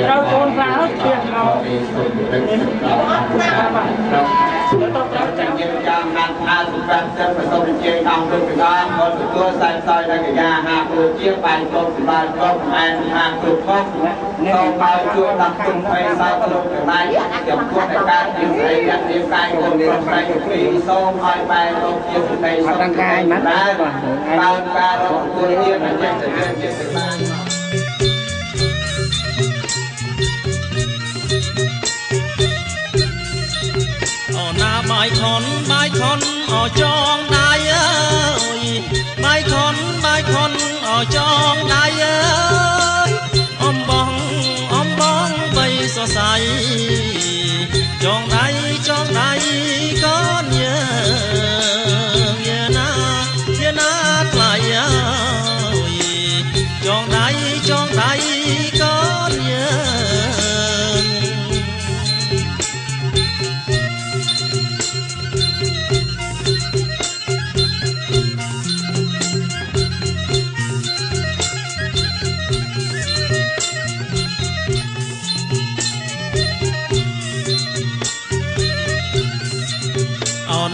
เราโดนฟ้าเทียนเราจางงานพาสุการเจ้าประสบเจียงทางเรื่องการคนตัวใส่ซอยได้กับยาหาตัวเจียงไปกบบ้านกบแอนทางตัวคบต้องไปช่วยดับตุ้งไปใส่ตลกกันได้เกี่ยวกับการยิงใส่ยัดยิงใส่คนคนใส่ปีส้มคอยไปตกเจียงในส้มได้การการตัวเจียงมันจะเดินเจียงมาbài con ở trong đai ơi bài con ở trong đai ơi om bong bay so say trong đai con nhớ na lại ơi trong đai con nhớ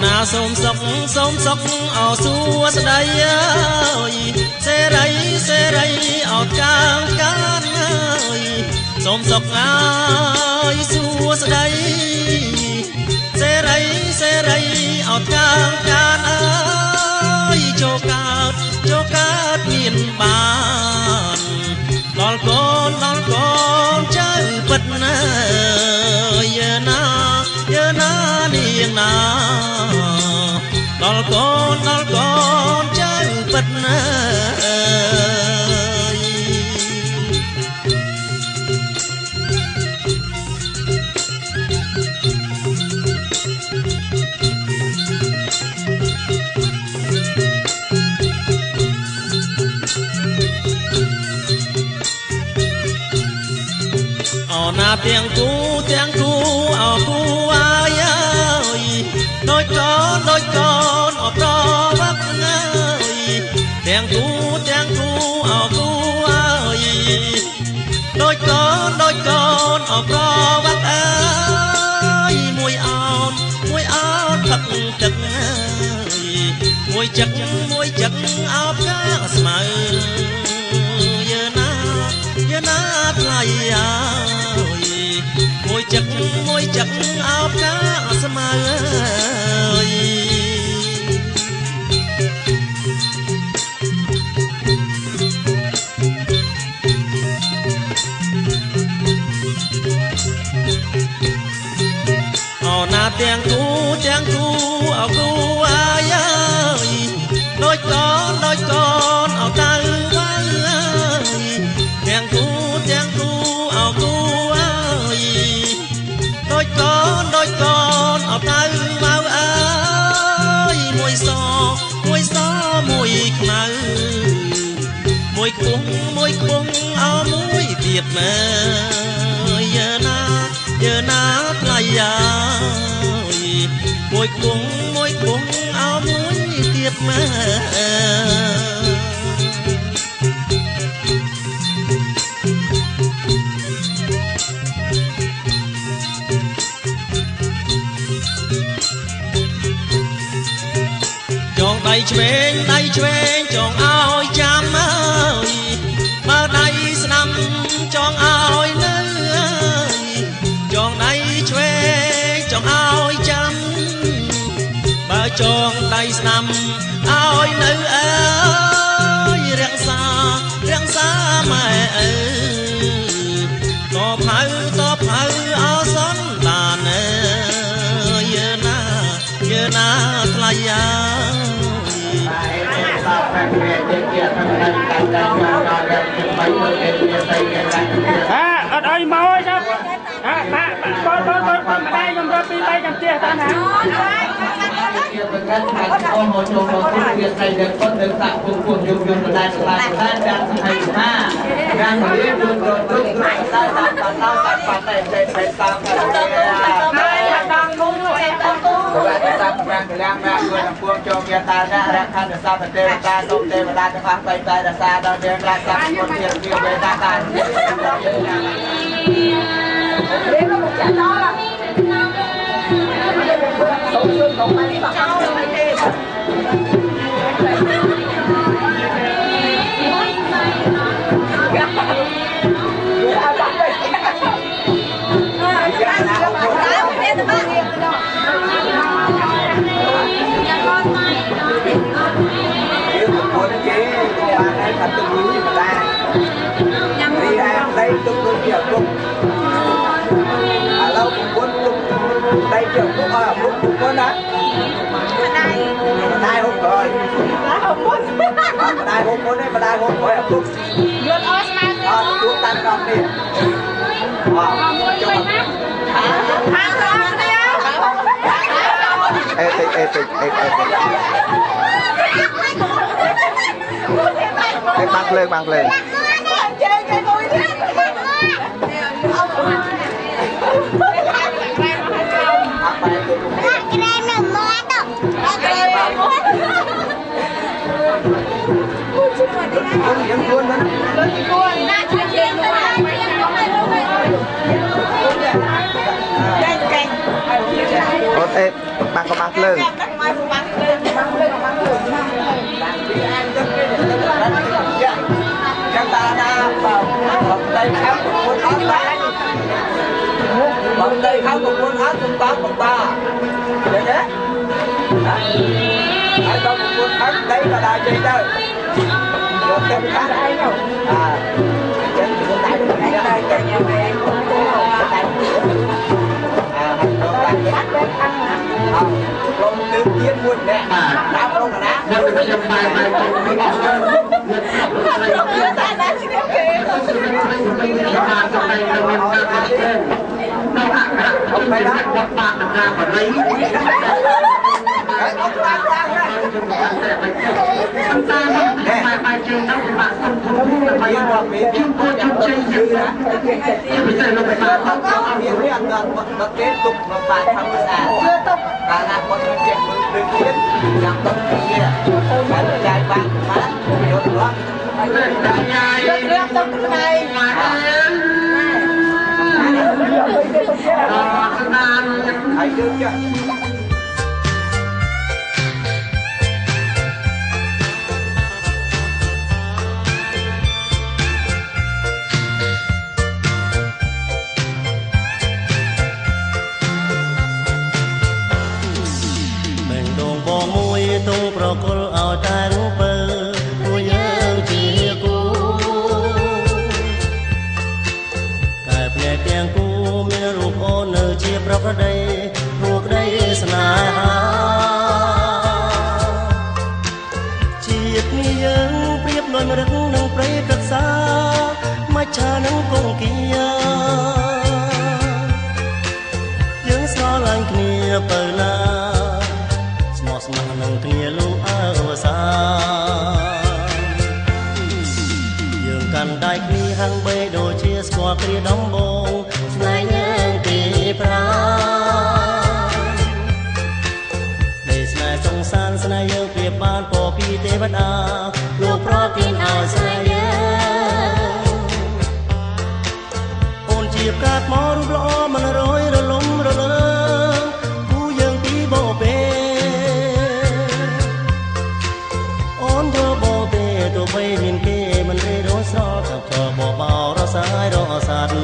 na xôm sóc ở xua đây ơi xe đây ở cang can ơi xôm sóc ơi xua đây xe đây ở cang can ơi cho cát miền bàn lol con chơi bật giờ na niềng na lol con chơi bật na tiếng cu ai ơi đôi con ở pro bắc ơi tiếng cu ơi đôi con ở pro bắc ơi mùi áo thật ơi mùi chắc áo cá smile giờ na lại môi chắc áo cá smile na tiếng cu ở cu ai ơi đôi con ở tay ơi tiếng cu ở cu ơi đôi con ở tay mau ơi mùi so mùi khmer mùi cuống ở mũi tiệp mà giờ na lại ơi mùi cuống áo mũi tiệp mà chọn tay chuen chọn áo chăm ơi mà đây năm chọn áo nữ ơi chọn tay chuen chọn áo chăm mà chọn tay năm áo nữ ơi răng xa mẹ ơi top hư áo xón tàn ơi giờ na thay អត់អីមកទេចាំបាក់បងម្ដាយខ្ញុំរត់ពី3ចាំទៀតតាណាជាប្រកាសថាអូមកចូលមកជាស្រីដែលគាត់នៅតាក់ពុកយំម្ដាយស្លាប់តែចាំស្អីថាយ៉ាងនេះយំរត់ទុកតែតាមប៉ាតែតាមតាមគូនោះតាមគូតាមប្រាំងកលាំងណាជួយនឹងពួងចូលមានតាណារកខណ្ឌសាស្ត្រទេវតាសូមទេវតាទាំងអស់បីតែរសាដល់យើងរាជសាស្ត្រគុណជាវេតាតារៀនមកចាដល់សូមជួយកុំឲ្យបាក់ចោលទៅទេđây chưa có lúc có nè đây hôm rồi đây hôm có đây mà đây hôm có lúc vượt lúc tan con đi băng lên băng có băng lên chúng ta đã vào đây khám một ớt bằng đây khám một ớt chúng ta một ba đấy đấy ai có một ớt đấy là đại gì đâu được thêm khác à trên cái đại đây cái nhà này cũng có đại không tự nhiên luôn nè đáp không là đáp không phải đó một bạn ra và lấy tiếp tục mà bạn tham gia và là một chuyện được biết rằng tất kia phải trai bạn má được đó được trong này hãy được chưaប្រគល់ឲ្យតែរូបព្រោះយើងជាគូកែភ្នែកទាំងគូមានរូបអូននៅជាប្រក្រតីព្រោះក្តីស្នេហាជាតិនេះយើងប្រៀបដូចរឹកនឹងព្រៃព្រឹក្សាមច្ឆានឹងគង្គាយើងស្រឡាញ់គ្នាបើណាស្មោះស្ម័គ្រនឹងគ្នាលោកអើសាយើងកាន់ដៃគ្នាហាំងបីដូចជាស្គាល់គ្នាដំបងស្នេហ៍យើងពីប្រាដែលស្នេហ៍សងសានស្នេហ៍យើងព្រៀបបានពពីទេវតាលោកប្រទានឲ្យស្នេហ៍យើងអូនជាផ្កាថ្មរូបល្អមិនរយរលំរលើគូយើងពីបោពេទៅបីមានគេមិនរីរស់ស្រកបបបោរសាយរសាត់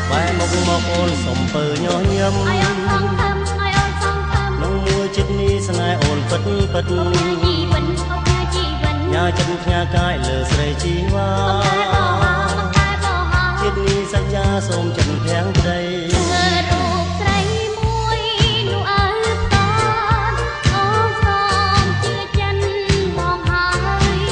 បែរមកអូនសំពើញញឹមឲ្យអូនសងខំឲ្យអូនសងខំក្នុងមួយចិត្តនេះស្នេហ៍អូនពិតពិតជីវិតអូនជីវិតញ៉ាចិត្តផ្ញើកាយលើស្រីជីវ៉ាចិត្តនេះសច្ចាសូមចិត្តភាំងក្តីរូបស្រីមួយនោះអើតអូនសូមជឿចិនបងហើយ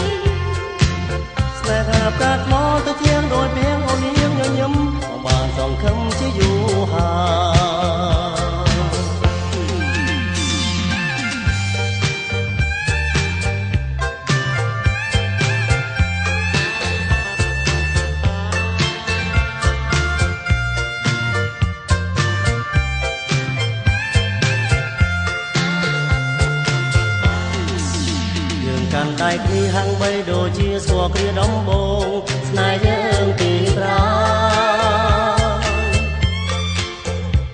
គ្នាហាំងបីដូចជាស្គាល់គ្នាដំបូងស្នេហ៍យើងពីប្រា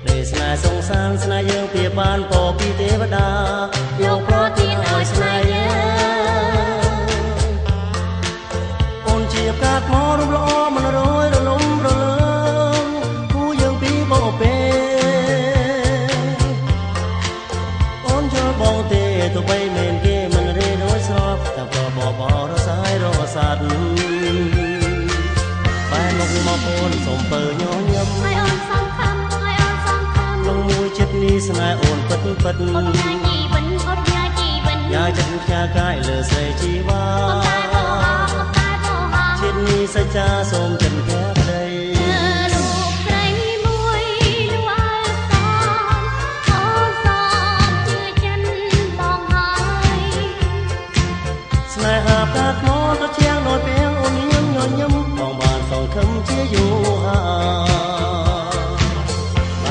ដែលស្នេហ៍សងសានស្នេហ៍យើងពីបានពរពីទេវតាយកប្រទានឲ្យស្នេហ៍យើងអូនជាប្រាថ្នារូបល្អមិនរយរលំរលើងគូយើងពីបោពេអូនយល់បងទេទោះបីមែនគេមិនរេដូចស្របតែប្របបរសាយរស័តបែរមកមកអូនសុំពើញញឹមឲ្យអូនសងខំឲ្យអូនសងខំក្នុងមួយចិត្តនេះស្នេហ៍អូនពិតពិតអត់ញ៉ាជីវិនអត់ញ៉ាជីវិនយ៉ាចិត្តផ្ញើកាយលើស្រីជីវ៉ាចិត្តនេះសច្ចាសូមចិនគេប្តីស្នេហាប្រាថ្នាទៅជាងដោយពីងអូនញញញឹមបងបានសងខឹមជាយូរហើ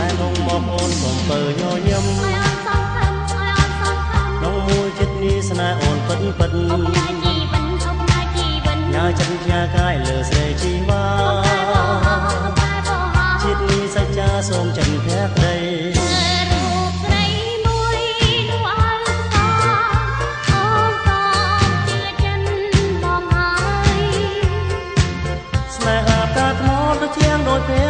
យតែមកអូនសុំពើញញឹមឲ្យអូនសងខឹមឲ្យអូនសងខំក្នុងមួយចិត្តនេះស្នេហ៍អូនពិតពិតអបញ៉ាជីវិនអបញ៉ាជីវិនញ៉ាចិត្តផ្ញើកាយលើស្រីជីវ៉ាចិត្តនេះសច្ចាសូមចិនភក្តីស្នេហាប្រាថ្នាទៅជាងដោយពេល